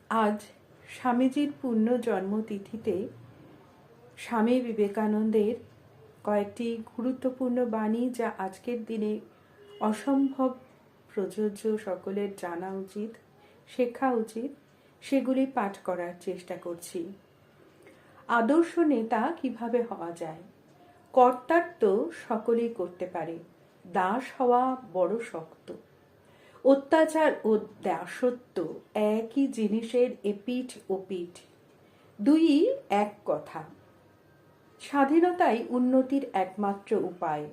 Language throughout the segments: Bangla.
আজ স্বামীজির পুণ্য জন্মতিথিতে স্বামী বিবেকানন্দের কয়েকটি গুরুত্বপূর্ণ বাণী, যা আজকের দিনে অসম্ভব প্রযোজ্য, সকলের জানা উচিত, শেখা উচিত, সেগুলি পাঠ করার চেষ্টা করছি। আদর্শ নেতা কিভাবে হওয়া যায়? কর্তাত্ব সকলেই করতে পারে, দাস হওয়া বড় শক্ত। অত্যাচার ও দাসত্ব একই জিনিসের এপিঠ ওপিঠ, দুই এক কথা। স্বাধীনতাই উন্নতির একমাত্র উপায়।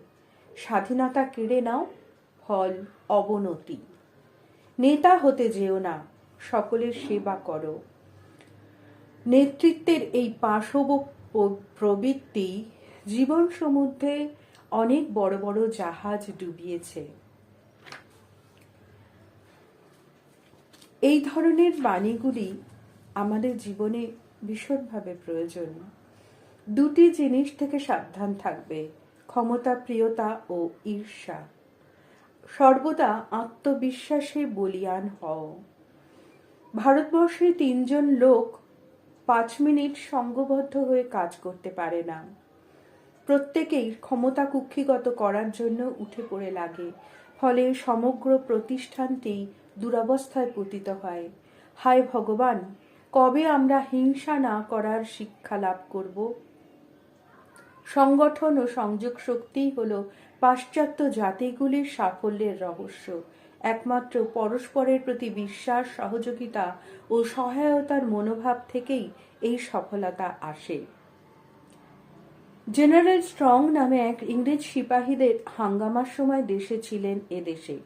স্বাধীনতা কেড়ে নাও, ফল অবনতি। নেতা হতে যেও না, সকলের সেবা করো। নেতৃত্বের এই পাশব প্রবৃত্তি জীবন সমুদ্রে অনেক বড় বড় জাহাজ ডুবিয়েছে। এই ধরনের বাণীগুলি আমাদের জীবনে ভীষণভাবে প্রয়োজন। দুটি জিনিস থেকে সাবধান থাকবে: ক্ষমতা প্রিয়তা ও ঈর্ষা। সর্বদা আত্মবিশ্বাসে বলীয়ান হও। ভারতবর্ষে 3 জন লোক 5 মিনিট সংঘবদ্ধ হয়ে কাজ করতে পারে না। প্রত্যেকেই ক্ষমতা কুক্ষিগত করার জন্য উঠে পড়ে লাগে, ফলে সমগ্র প্রতিষ্ঠানটি দুরবস্থায় পতিত হয়। হায় ভগবান, কবে আমরা হিংসা না করার শিক্ষা লাভ করব? সংগঠন ও সংযোগ শক্তিই হল পাশ্চাত্য জাতিগুলির সাফল্যের রহস্য। একমাত্র পরস্পরের প্রতি বিশ্বাস, সহযোগিতা ও সহায়তার মনোভাব থেকেই এই সফলতা আসে। জেনারেল স্ট্রং নামে এক ইংরেজ সিপাহীদের হাঙ্গামার সময় দেশে ছিলেন এদেশে।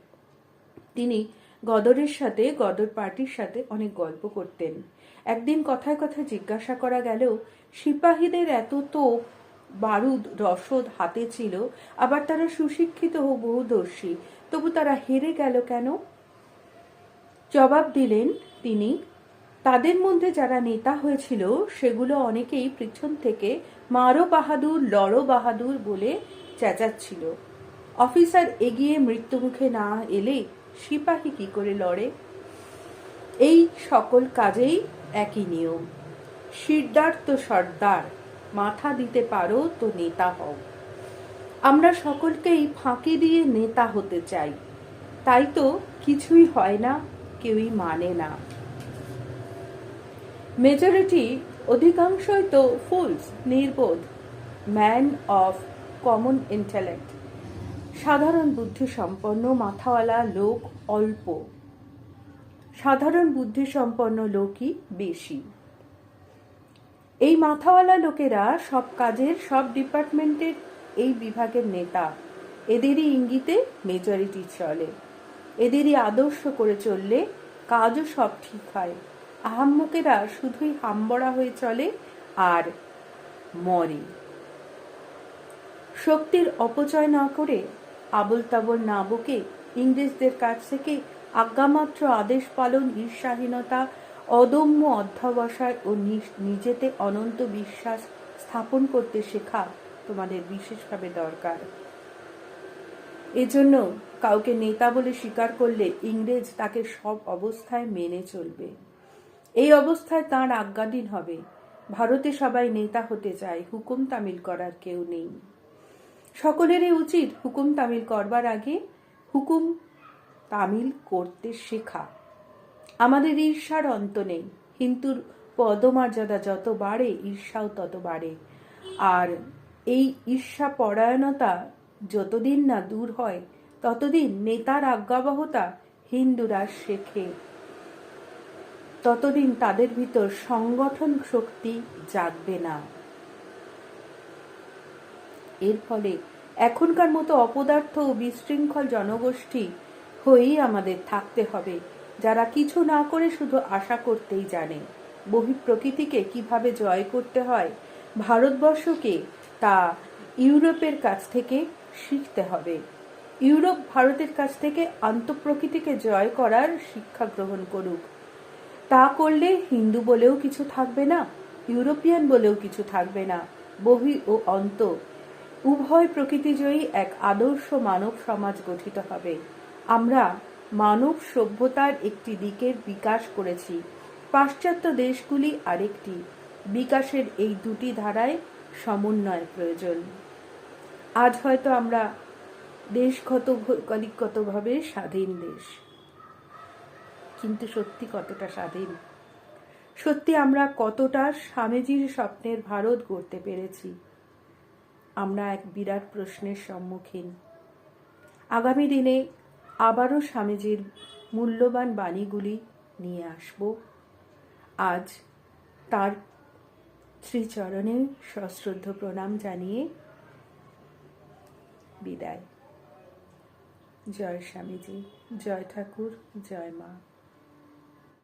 তিনি গদর পার্টির সাথে অনেক গল্প করতেন। একদিন কথায় কথায় জিজ্ঞাসা করা গেল, সিপাহীদের এত তো বারুদ রসদ হাতে ছিল, আবার তারা সুশিক্ষিত ও বহুদর্শী, তবু তারা হেরে গেল কেন? জবাব দিলেন তিনি, তাদের মধ্যে যারা নেতা হয়েছিল সেগুলো অনেকেই পিছন থেকে মারো বাহাদুর, লড়ো বাহাদুর বলে চেঁচাচ্ছিল। অফিসার এগিয়ে মৃত্যুমুখে না এলে সিপাহী কি করে লড়ে? এই সকল কাজেই একই নিয়ম। শিরদার তো সর্দার, মাথা দিতে পারো তো নেতা হও। আমরা সকলকেই ফাঁকি দিয়ে নেতা হতে চাই, তাই তো কিছুই হয় না, কেউই মানে না। মেজরিটি, অধিকাংশই তো ফুলস, নির্বোধ। ম্যান অফ কমন ইন্টেলেক্ট, সাধারণ বুদ্ধি সম্পন্ন মাথাওয়ালা লোক অল্প, সাধারণ বুদ্ধি সম্পন্ন লোকই বেশি। এই মাথাওয়ালা লোকেরা সব কাজের, সব ডিপার্টমেন্টের এই বিভাগের নেতা। এদেরই ইঙ্গিতে মেজরিটি চলে। এদেরই আদর্শ করে চললে কাজও সব ঠিক হয়। আহাম্মকেরা শুধুই হাম্বড়া হয়ে চলে আর মরে। শক্তির অপচয় না করে, আবল তাবল না বকে, ইংরেজদের কাছ থেকে আজ্ঞামাত্র আদেশ পালন, ঈর্ষাহীনতা, অদম্য অধ্যবসায় ও নিজেতে অনন্ত বিশ্বাস স্থাপন করতে শেখা তোমাদের বিশেষভাবে দরকার। এজন্য কাউকে নেতা বলে স্বীকার করলে ইংরেজ তাকে সব অবস্থায় মেনে চলবে। এই অবস্থায় তাঁর আজ্ঞাধীন হবে। ভারতে সবাই নেতা হতে চায়, হুকুম তামিল করার কেউ নেই। সকলেরই উচিত হুকুম তামিল করবার আগে হুকুম তামিল করতে শেখা। আমাদের ঈর্ষার অন্ত নেই। হিন্দুর পদমর্যাদা যত বাড়ে, ঈর্ষাও তত বাড়ে। আর এই ঈর্ষা পরায়ণতা যতদিন না দূর হয়, ততদিন নেতার আজ্ঞাবহতা হিন্দুরা শেখে, ততদিন তাদের ভিতর সংগঠন শক্তি জাগবে না। এর ফলে এখনকার মতো অপদার্থ ও বিশৃঙ্খল জনগোষ্ঠী হয়েই আমাদের থাকতে হবে, যারা কিছু না করে শুধু আশা করতেই জানে। বহিঃপ্রকৃতিকে কিভাবে জয় করতে হয়, ভারতবর্ষকে তা ইউরোপের কাছ থেকে শিখতে হবে। ইউরোপ ভারতের কাছ থেকে আন্তঃপ্রকৃতিকে জয় করার শিক্ষা গ্রহণ করুক। তা করলে হিন্দু বলেও কিছু থাকবে না, ইউরোপিয়ান বলেও কিছু থাকবে না। বহি ও অন্ত উভয় প্রকৃতিজয়ী এক আদর্শ মানব সমাজ গঠিত হবে। আমরা মানব সভ্যতার একটি দিকের বিকাশ করেছি, পাশ্চাত্য দেশগুলি আরেকটি। বিকাশের এই দুটি ধারায় সমন্বয় প্রয়োজন। আজ হয়তো আমরা দেশগতভাবে স্বাধীন দেশ, কিন্তু সত্যি কতটা স্বাধীন? সত্যি আমরা কতটা স্বামীজির স্বপ্নের ভারত গড়তে পেরেছি? আমরা এক বিরাট প্রশ্নের সম্মুখীন। আগামী দিনে আবারও স্বামীজির মূল্যবান বাণীগুলি নিয়ে আসব। আজ তার শ্রীচরণে সশ্রদ্ধ প্রণাম জানিয়ে বিদায়। জয় স্বামীজি, জয় ঠাকুর, জয় মা।